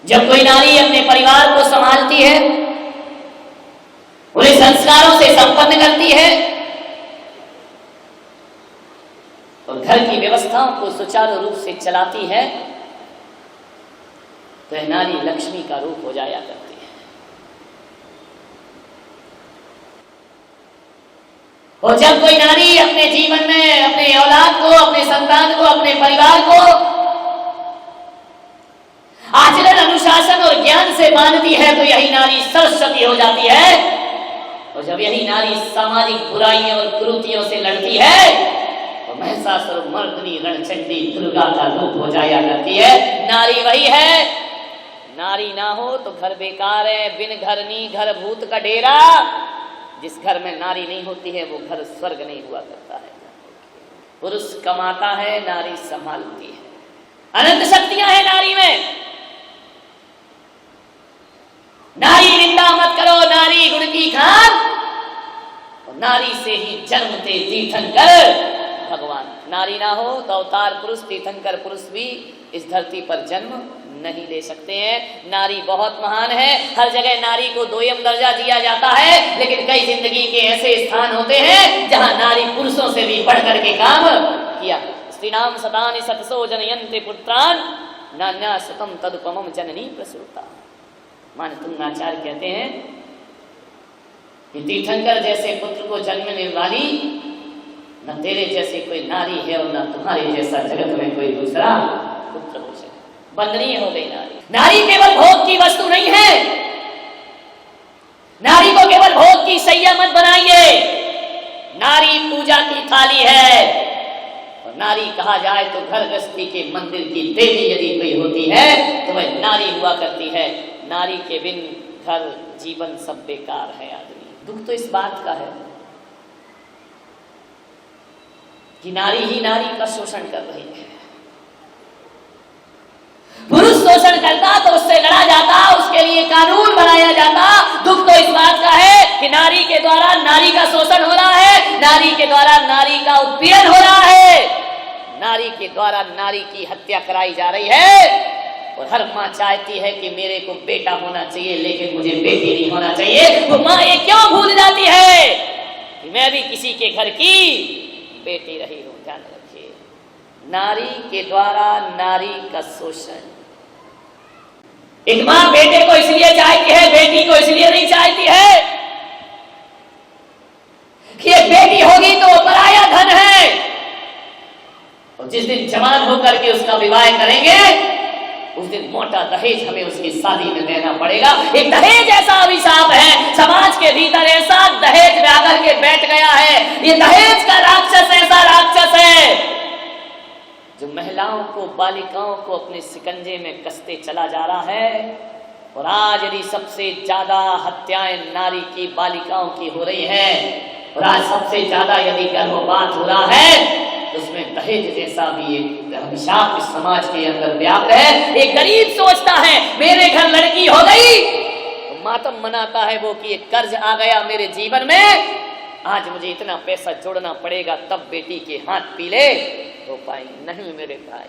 जब कोई नारी अपने परिवार को संभालती है, उन्हें संस्कारों से संपन्न करती है और घर की व्यवस्थाओं को सुचारू रूप से चलाती है, तो यह नारी लक्ष्मी का रूप हो जाया करती है। और जब कोई नारी अपने जीवन में अपने औलाद को, अपने संतान को, अपने परिवार को आचरण, अनुशासन और ज्ञान से बांधती है, तो यही नारी सरस्वती हो जाती है। और जब यही नारी सामाजिक बुराइयों और कुरीतियों से लड़ती है, तो महिषासुर मर्दिनी रणचंडी दुर्गा का रूप हो जाया करती है। नारी वही है। नारी ना हो तो घर बेकार है। बिन घरनी घर भूत का डेरा। जिस घर में नारी नहीं होती है वो घर स्वर्ग नहीं हुआ करता है। पुरुष कमाता है, नारी संभालती है। अनंत शक्तियां हैं नारी में। नारी निंदा मत करो, नारी गुण की खान। और नारी से ही जन्मते तीर्थंकर भगवान। नारी ना हो तो अवतार पुरुष, तीर्थंकर पुरुष भी इस धरती पर जन्म नहीं ले सकते हैं। नारी बहुत महान है। हर जगह नारी को दोयम दर्जा दिया जाता है, लेकिन कई जिंदगी के ऐसे स्थान होते हैं जहां नारी पुरुषों से भी बढ़कर के काम किया। स्त्रीणाम सतानि सतसो जनयन्ति पुत्रान नान्या सतम तदुपमम जननी प्रसूता। मान तुंगाचार्य कहते हैं कि तीर्थंकर जैसे पुत्र को जन्मने वाली न तेरे जैसे कोई नारी है और न तुम्हारे जैसा जगत में कोई दूसरा पुत्र हो सके। वंदनीय हो गई नारी। नारी केवल भोग की वस्तु नहीं है। नारी को केवल भोग की सैया मत बनाइए। नारी पूजा की थाली है। और नारी कहा जाए तो घर गृहस्थी के मंदिर की देवी यदि कोई होती है तो वह नारी हुआ करती है। नारी के बिन घर जीवन सब बेकार है आदमी। दुख तो इस बात का है कि नारी ही नारी का शोषण कर रही है। पुरुष शोषण करता तो उससे लड़ा जाता, उसके लिए कानून बनाया जाता। दुख तो इस बात का है कि नारी के द्वारा नारी का शोषण हो रहा है, नारी के द्वारा नारी का उत्पीड़न हो रहा है, नारी के द्वारा नारी की हत्या कराई जा रही है। और हर माँ चाहती है कि मेरे को बेटा होना चाहिए, लेकिन मुझे बेटी नहीं होना चाहिए। वो माँ ये क्यों भूल जाती है कि मैं भी किसी के घर की बेटी रही हूं। ध्यान रखिए, नारी के द्वारा नारी का शोषण। एक माँ बेटे को इसलिए चाहती है, बेटी को इसलिए नहीं चाहती है कि एक बेटी होगी तो वो पराया धन है। और जिस दिन जवान होकर के उसका विवाह करेंगे, उस दिन मोटा दहेज हमें उसकी शादी में देना पड़ेगा। एक दहेज ऐसा अभिशाप है समाज के भीतर, ऐसा दहेज में आकर के बैठ गया है। ये दहेज का राक्षस ऐसा राक्षस है जो महिलाओं को, बालिकाओं को अपने शिकंजे में कसते चला जा रहा है। और आज यदि सबसे ज्यादा हत्याएं नारी की, बालिकाओं की हो रही हैं, और आज सबसे ज्यादा यदि गर्भपात हो रहा है, उसमें दहेज जैसा भी एक अभिशाप इस समाज के अंदर व्याप्त है। एक गरीब सोचता है मेरे घर लड़की हो गई तो मातम मनाता है वो कि एक कर्ज आ गया मेरे जीवन में, आज मुझे इतना पैसा जोड़ना पड़ेगा तब बेटी के हाथ पीले हो पाएंगे। नहीं मेरे भाई,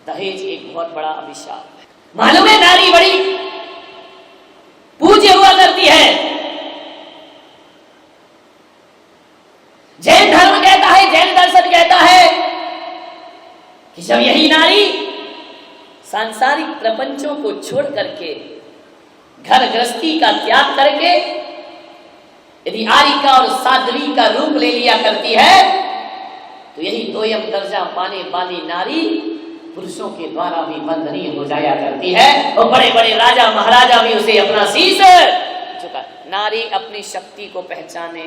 दहेज एक बहुत बड़ा अभिशाप है। मालूम है नारी बड़ी पूज्य हुआ करती है। जैन धर्म कहता है, जैन दर्शन कहता है कि जब यही नारी सांसारिक प्रपंचों को छोड़ करके घर गृहस्थी का त्याग करके यदि आरिका और साध्वी का रूप ले लिया करती है, तो यही दोयम दर्जा पाने वाली नारी पुरुषों के द्वारा भी वंदनीय हो जाया करती है। और बड़े बड़े राजा महाराजा भी उसे अपना शीश झुका। नारी अपनी शक्ति को पहचाने,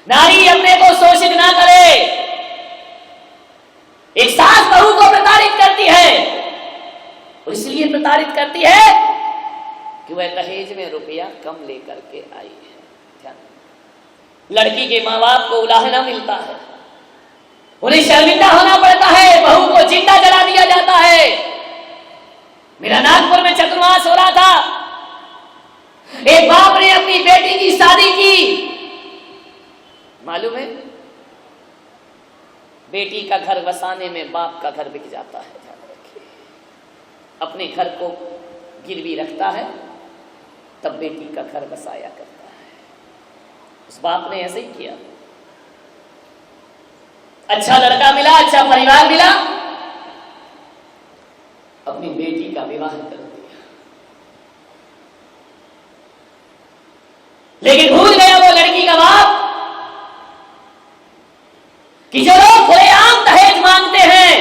नारी अपने को शोषित ना करे। एक सास बहू को प्रताड़ित करती है, और इसलिए प्रताड़ित करती है कि वह दहेज में रुपया कम लेकर के आई है। लड़की के माँ बाप को उलाहना मिलता है, उन्हें शर्मिंदा होना पड़ता है, बहू को जिंदा जला दिया जाता है। मेरा नागपुर में चतुर्मास हो रहा था, एक बाप ने अपनी बेटी की शादी की। मालूम है बेटी का घर बसाने में बाप का घर बिक जाता है। ध्यान रखिए, अपने घर को गिरवी रखता है, तब बेटी का घर बसाया करता है। उस बाप ने ऐसे ही किया। अच्छा लड़का मिला, अच्छा परिवार मिला, अपनी बेटी का विवाह कर दिया। लेकिन भूल गया वो लड़की का बाप कि जो लोग खुलेआम दहेज मांगते हैं,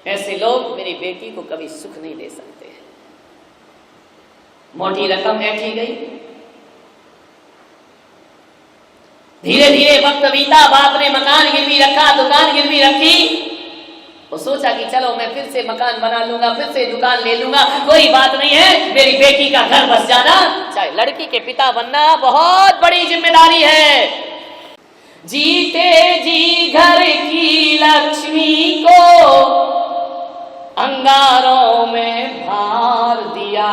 ऐसे लोग मेरी बेटी को कभी सुख नहीं दे सकते। मोटी रकम ऐंठी गई, धीरे धीरे वक्त बीता, बाप ने मकान गिरवी रखा, दुकान गिरवी रखी। वो सोचा कि चलो मैं फिर से मकान बना लूंगा, फिर से दुकान ले लूंगा, कोई बात नहीं है, मेरी बेटी का घर बस जाना। चाहे लड़की के पिता बनना बहुत बड़ी जिम्मेदारी है। जीते जी घर की लक्ष्मी को अंगारों में भार दिया,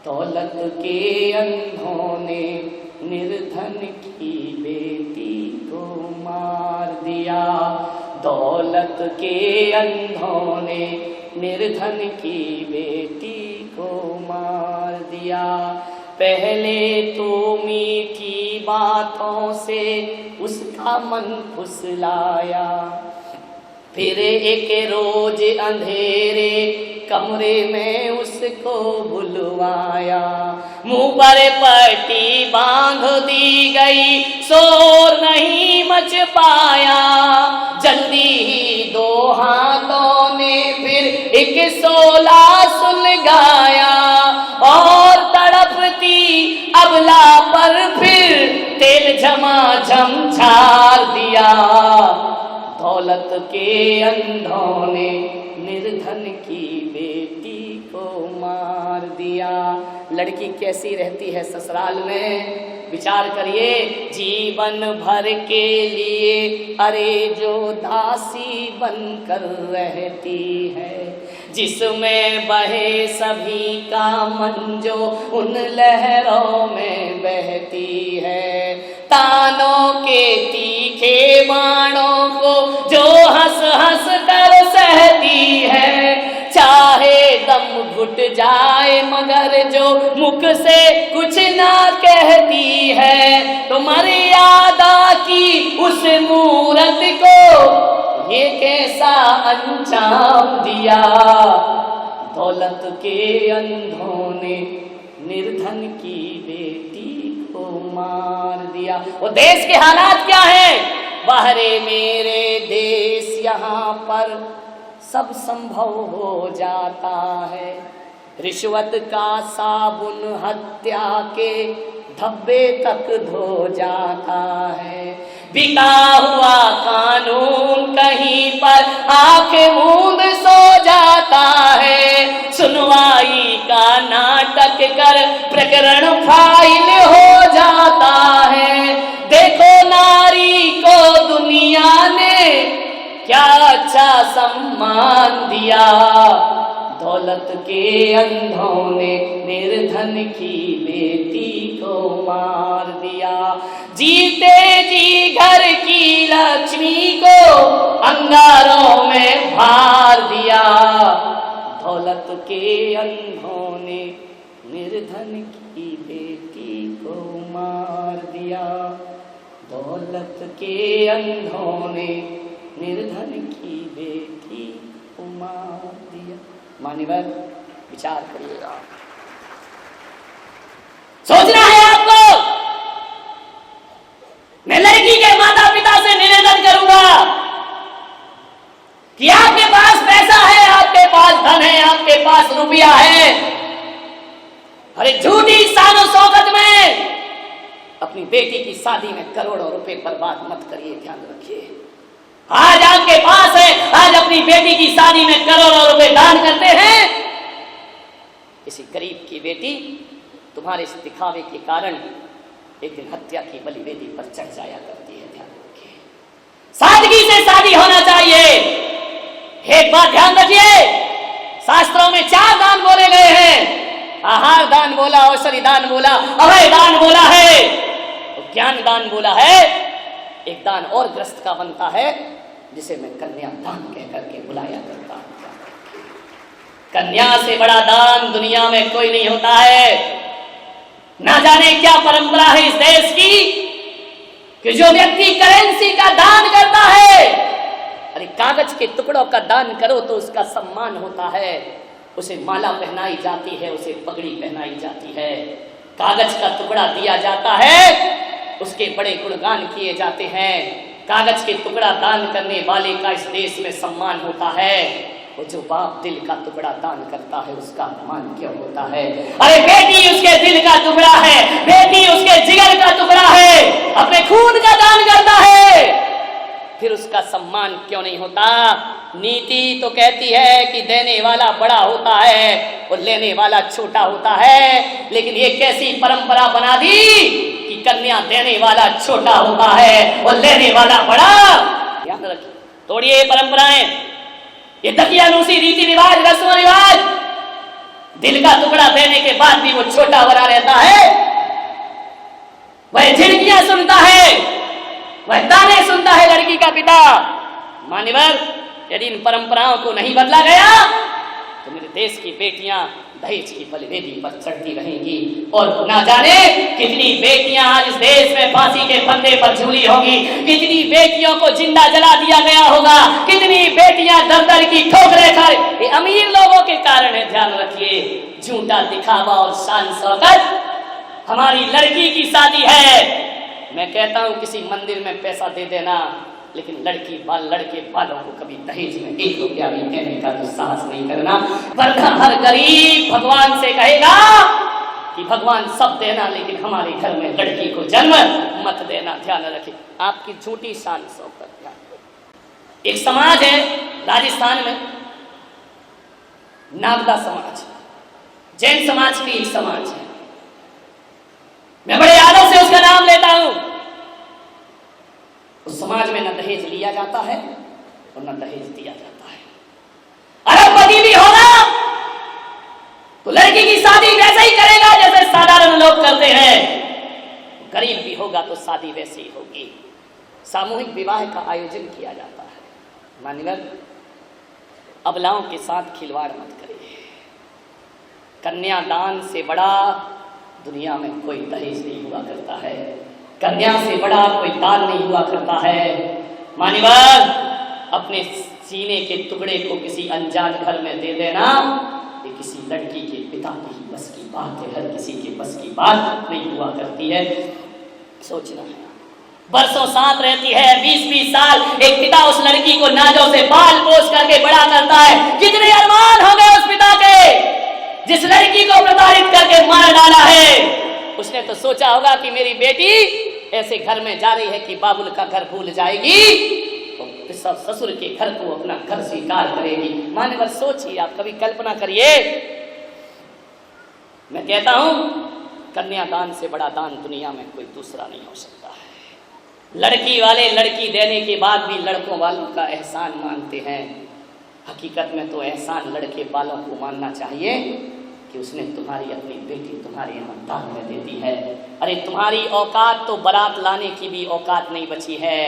दौलत के अंधों ने निर्धन की बेटी को मार दिया, दौलत के अंधों ने निर्धन की बेटी को मार दिया। पहले तो मीठी बातों से उसका मन फुसलाया, फिर एक रोज अंधेरे कमरे में उसको बुलवाया, मुंह पर पट्टी बांध दी गई, शोर नहीं मच पाया। जल्दी ही दो हाथों ने फिर एक शोला सुलगाया, और तड़पती अबला पर फिर तेल झमाझम झाड़ दिया। दौलत के अंधों ने निर्धन की बेटी को मार दिया। लड़की कैसी रहती है ससुराल में, विचार करिए। जीवन भर के लिए अरे जो दासी बनकर रहती है, जिसमें बहे सभी का मन जो उन लहरों में बहती है, तानों के तीखे बाणों को जो हंस हंस कर सहती है, चाहे दम घुट जाए मगर जो मुख से कुछ ना कहती है, तो मर्यादा की उस मूरत को ये कैसा अंजाम दिया। दौलत के अंधों ने निर्धन की बेटी को मार दिया। वो देश के हालात क्या हैं? बाहरे मेरे देश यहाँ पर सब संभव हो जाता है, रिश्वत का साबुन हत्या के धब्बे तक धो जाता है, बिका हुआ कानून कहीं पर आंखें मूंद सो जाता है, सुनवाई का नाटक कर प्रकरण फाइल हो जाता है। देखो नारी को दुनिया ने क्या अच्छा सम्मान दिया, दौलत के अंधों ने निर्धन की बेटी को मार दिया। जीते जी घर की लक्ष्मी को अंगारों में भार दिया, दौलत के अंधों ने निर्धन की बेटी को मार दिया, दौलत के अंधों ने निर्धन की बेटी को मार दिया। मान्यवर विचार करिएगा, सोचना है आपको। मैं लड़की के माता पिता से निवेदन करूंगा कि आपके पास पैसा है, आपके पास धन है, आपके पास रुपया है, अरे झूठी शानो शौकत में अपनी बेटी की शादी में करोड़ों रुपए बर्बाद मत करिए, ध्यान रखिए। आज आपके पास है, आज अपनी बेटी की शादी में करोड़ों रुपए दान करते हैं, किसी गरीब की बेटी तुम्हारे इस दिखावे के कारण एक दिन हत्या की बलिवेदी पर चढ़ जाया करती है, ध्यान रखिए। सादगी से शादी होना चाहिए। एक बात ध्यान रखिए, शास्त्रों में 4 दान बोले गए हैं। आहार दान बोला, औषधि दान बोला, अभय दान बोला है, और ज्ञान दान बोला है। एक दान और ग्रस्त का बनता है जिसे मैं कन्या दान कह करके बुलाया करता हूं। कन्या से बड़ा दान दुनिया में कोई नहीं होता है। ना जाने क्या परंपरा है इस देश की कि जो व्यक्ति करेंसी का दान करता है, अरे कागज के टुकड़ों का दान करो तो उसका सम्मान होता है, उसे माला पहनाई जाती है, उसे पगड़ी पहनाई जाती है। कागज का टुकड़ा दिया जाता है, उसके बड़े गुणगान किए जाते हैं। कागज के टुकड़ा दान करने वाले का इस देश में सम्मान होता है। वो जो बाप दिल का टुकड़ा दान करता है उसका अपमान क्यों होता है? अरे बेटी उसके दिल का टुकड़ा है, बेटी उसके जिगर का टुकड़ा है, अपने खून का दान करता है, फिर उसका सम्मान क्यों नहीं होता? नीति तो कहती है कि देने वाला बड़ा होता है और लेने वाला छोटा होता है, लेकिन ये कैसी परंपरा बना दी कि कन्या देने वाला छोटा होता है और लेने वाला बड़ा। ध्यान रखिए, तोड़िए परंपराएं, ये दकियानूसी रीति रिवाज, रस्म रिवाज। दिल का टुकड़ा देने के बाद भी वो छोटा बना रहता है, वह झिड़कियां सुनता है, वह ताने सुनता है लड़की का पिता। मान्यवर, यदि इन परंपराओं को नहीं बदला गया तो मेरे देश की बेटियां दहेज की बलिवेदी पर चढ़ती रहेंगी और ना जाने कितनी बेटियां आज इस देश में फांसी के फंदे पर झूली होगी, कितनी बेटियों को जिंदा जला दिया गया होगा, कितनी बेटियां दर दर की ठोकरें खाए। ये अमीर लोगों के कारण है, ध्यान रखिए। झूठा दिखावा और शान शौकत। हमारी लड़की की शादी है, मैं कहता हूं किसी मंदिर में पैसा दे देना, लेकिन लड़के वालों को कभी दहेज में 1 रुपया भी देने का तो साहस नहीं करना, वरना हर गरीब भगवान से कहेगा कि भगवान सब देना लेकिन हमारे घर में लड़की को जन्म मत देना। ध्यान रखिए, आपकी झूठी शान शौकत। एक समाज है राजस्थान में, नागदा समाज, जैन समाज की एक समाज है। मैं बड़े आदर से उसका नाम लेता हूं। उस समाज में न दहेज लिया जाता है और न दहेज दिया जाता है। अरबपति भी होगा तो लड़की की शादी वैसे ही करेगा जैसे साधारण लोग करते हैं, गरीब भी होगा तो शादी वैसी ही होगी। सामूहिक विवाह का आयोजन किया जाता है। मान्यवर, अबलाओं के साथ खिलवाड़ मत करिए। कन्यादान से बड़ा दुनिया में कोई दहेज नहीं हुआ करता है, कन्या से बड़ा कोई दान नहीं हुआ करता है। मान्यवर, अपने सीने के टुकड़े को किसी अनजान घर में दे देना ये किसी लड़की के पिता की बस की बात है, हर किसी के बस की बात नहीं हुआ करती है। सोचना है, बरसों साथ रहती है, 20-20 साल, एक पिता उस लड़की को नाजों से पाल पोस करके बड़ा करता है। कितने अरमान हो गए उस पिता के जिस लड़की को प्रताड़ित करके मार डाला है। उसने तो सोचा होगा कि मेरी बेटी ऐसे घर में जा रही है कि बाबुल का घर भूल जाएगी तो सब ससुर के घर को अपना घर स्वीकार करेगी। मान्यवर, सोचिए, आप कभी कल्पना करिए। मैं कहता हूं कन्यादान से बड़ा दान दुनिया में कोई दूसरा नहीं हो सकता है। लड़की वाले लड़की देने के बाद भी लड़कों वालों का एहसान मानते हैं। हकीकत में तो एहसान लड़के वालों को मानना चाहिए कि उसने तुम्हारी अपनी बेटी तुम्हारे यहाँ दान में दे दी है। अरे तुम्हारी औकात तो बारात लाने की भी औकात नहीं बची है।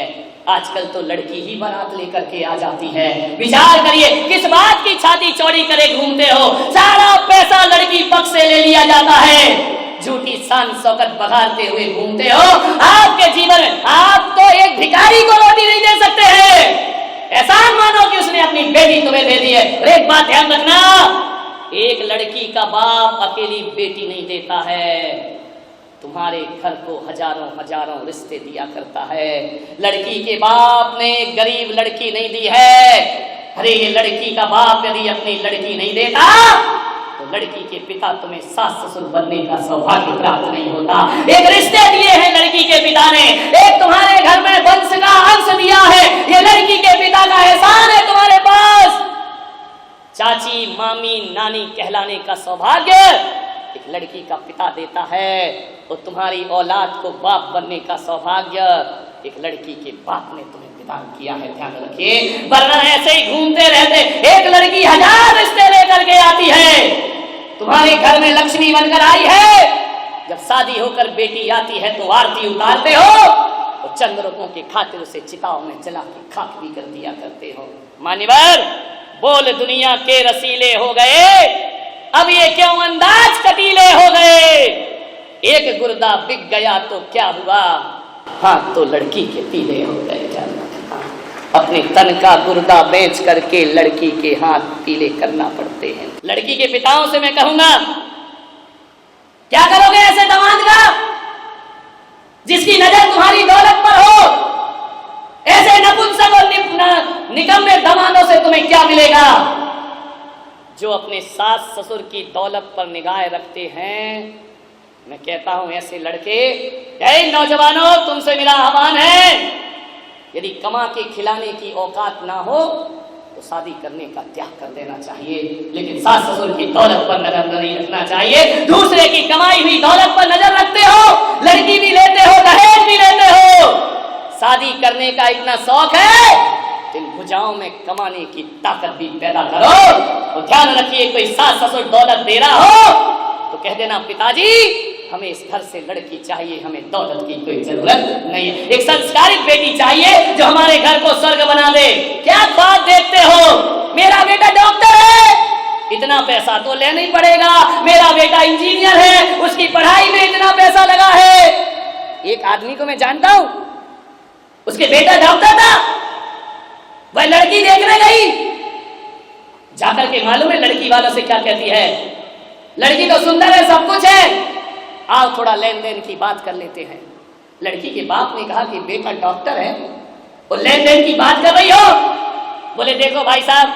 आजकल तो लड़की ही बारात लेकर के आ जाती है। विचार करिए, किस बात की छाती चौड़ी करे घूमते हो? सारा पैसा लड़की पक्ष से ले लिया जाता है। झूठी शान शौकत बघारते हुए घूमते हो। आपके जीवन में आप तो एक भिखारी को रोटी नहीं दे सकते हैं। एहसान मानो कि उसने अपनी बेटी तुम्हें दे दी है। और एक बात ध्यान रखना, एक लड़की का बाप अकेली बेटी नहीं देता है, तुम्हारे घर को हजारों हजारों रिश्ते दिया करता है। लड़की के बाप ने गरीब लड़की नहीं दी है। अरे ये लड़की का बाप यदि अपनी लड़की नहीं देता तो लड़की के पिता तुम्हें सास ससुर बनने का सौभाग्य प्राप्त नहीं होता। एक रिश्ते दिए हैं लड़की के पिता ने, एक तुम्हारे घर में वंश का अंश दिया है, ये लड़की के पिता का एहसान है तुम्हारे पास। चाची, मामी, नानी कहलाने का सौभाग्य एक लड़की का पिता देता है और तुम्हारी औलाद को बाप बनने का सौभाग्य एक लड़की के बाप ने तुम्हें प्रदान किया है। ध्यान रखिए, वरना ऐसे ही घूमते रहते। एक लड़की 1000 रिश्ते लेकर के आती है, तुम्हारे घर में लक्ष्मी बनकर आई है। जब शादी होकर बेटी आती है तो आरती उतारते हो और चंद रुपयों की खातिर उसे चिताओं में जला के खाक भी कर दिया करते हो। मान्यवर, बोल दुनिया के रसीले हो गए, अब ये क्यों अंदाज कटीले हो गए। एक गुर्दा बिक गया तो क्या हुआ, हाँ तो लड़की के पीले हो गए। अपने तन का गुर्दा बेच करके लड़की के हाथ पीले करना पड़ते हैं। लड़की के पिताओं से मैं कहूंगा, क्या करोगे ऐसे दामाद का जिसकी नजर तुम्हारी दौलत पर हो। ऐसे नपुंसक और निकम्मे दामादों से तुम्हें क्या मिलेगा। जो अपने सास ससुर की दौलत पर निगाह रखते हैं, मैं कहता हूं ऐसे लड़के, नौजवानों तुमसे मेरा आह्वान है, यदि कमा के खिलाने की औकात ना हो तो शादी करने का त्याग कर देना चाहिए, लेकिन सास ससुर की दौलत पर नजर नहीं रखना चाहिए। दूसरे की कमाई हुई दौलत पर नजर रखते हो, लड़की भी लेते हो, दहेज भी लेते हो, शादी करने का इतना शौक है तो इन भुजाओं में कमाने की ताकत भी पैदा करो। तो ध्यान रखिए, कोई सास ससुर दौलत दे रहा हो तो कह देना, पिताजी हमें इस घर से लड़की चाहिए, हमें दौलत की कोई जरूरत नहीं है। एक संस्कारित बेटी चाहिए जो हमारे घर को स्वर्ग बना दे। क्या बात देखते हो, मेरा बेटा डॉक्टर है, इतना पैसा तो लेना ही पड़ेगा, मेरा बेटा इंजीनियर है, उसकी पढ़ाई में इतना पैसा लगा है। एक आदमी को मैं जानता हूं, उसके बेटा डॉक्टर था, वह लड़की देखने गई, जाकर के मालूम है लड़की वालों से क्या कहती है, लड़की तो सुंदर है, सब कुछ है, आओ थोड़ा लेन देन की बात कर लेते हैं। लड़की के बाप ने कहा कि बेटा डॉक्टर है और लेन देन की बात कर रही हो। बोले देखो भाई साहब,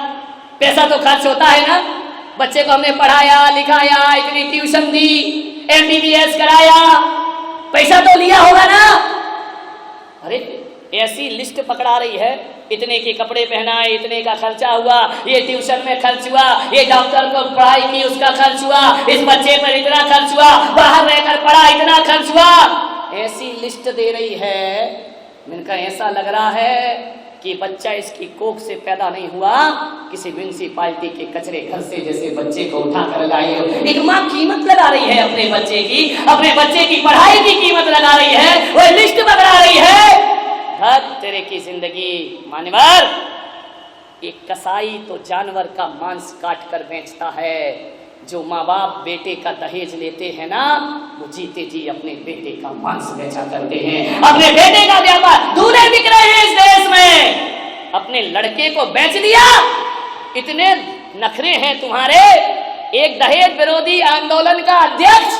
पैसा तो खर्च होता है ना, बच्चे को हमने पढ़ाया लिखाया, इतनी ट्यूशन दी, MBBS कराया, पैसा तो लिया होगा ना। अरे ऐसी लिस्ट पकड़ा रही है, इतने के कपड़े पहनाए, इतने का खर्चा हुआ, ये ट्यूशन में खर्च हुआ, ये डॉक्टर को पढ़ाई की उसका खर्च हुआ, इस बच्चे पर इतना खर्च हुआ, बाहर रहकर पढ़ा इतना खर्च हुआ, ऐसी लिस्ट दे रही है। इनका ऐसा लग रहा है कि बच्चा इसकी कोख से पैदा नहीं हुआ, किसी म्यूनिसिपालिटी के कचरे घर से जैसे बच्चे को उठा कर लाई हो। एक माँ कीमत लगा रही है अपने बच्चे की, अपने बच्चे की पढ़ाई की कीमत लगा रही है, वो लिस्ट पकड़ा रही है। तेरे की जिंदगी मानवर, एक कसाई तो जानवर का मांस काट कर बेचता है, जो माँ बाप बेटे का दहेज लेते हैं ना, वो जीते जी अपने बेटे का मांस बेचा करते हैं, अपने बेटे का व्यापार दूल्हे बिक रहे हैं इस देश में, अपने लड़के को बेच दिया। इतने नखरे हैं तुम्हारे। एक दहेज विरोधी आंदोलन का अध्यक्ष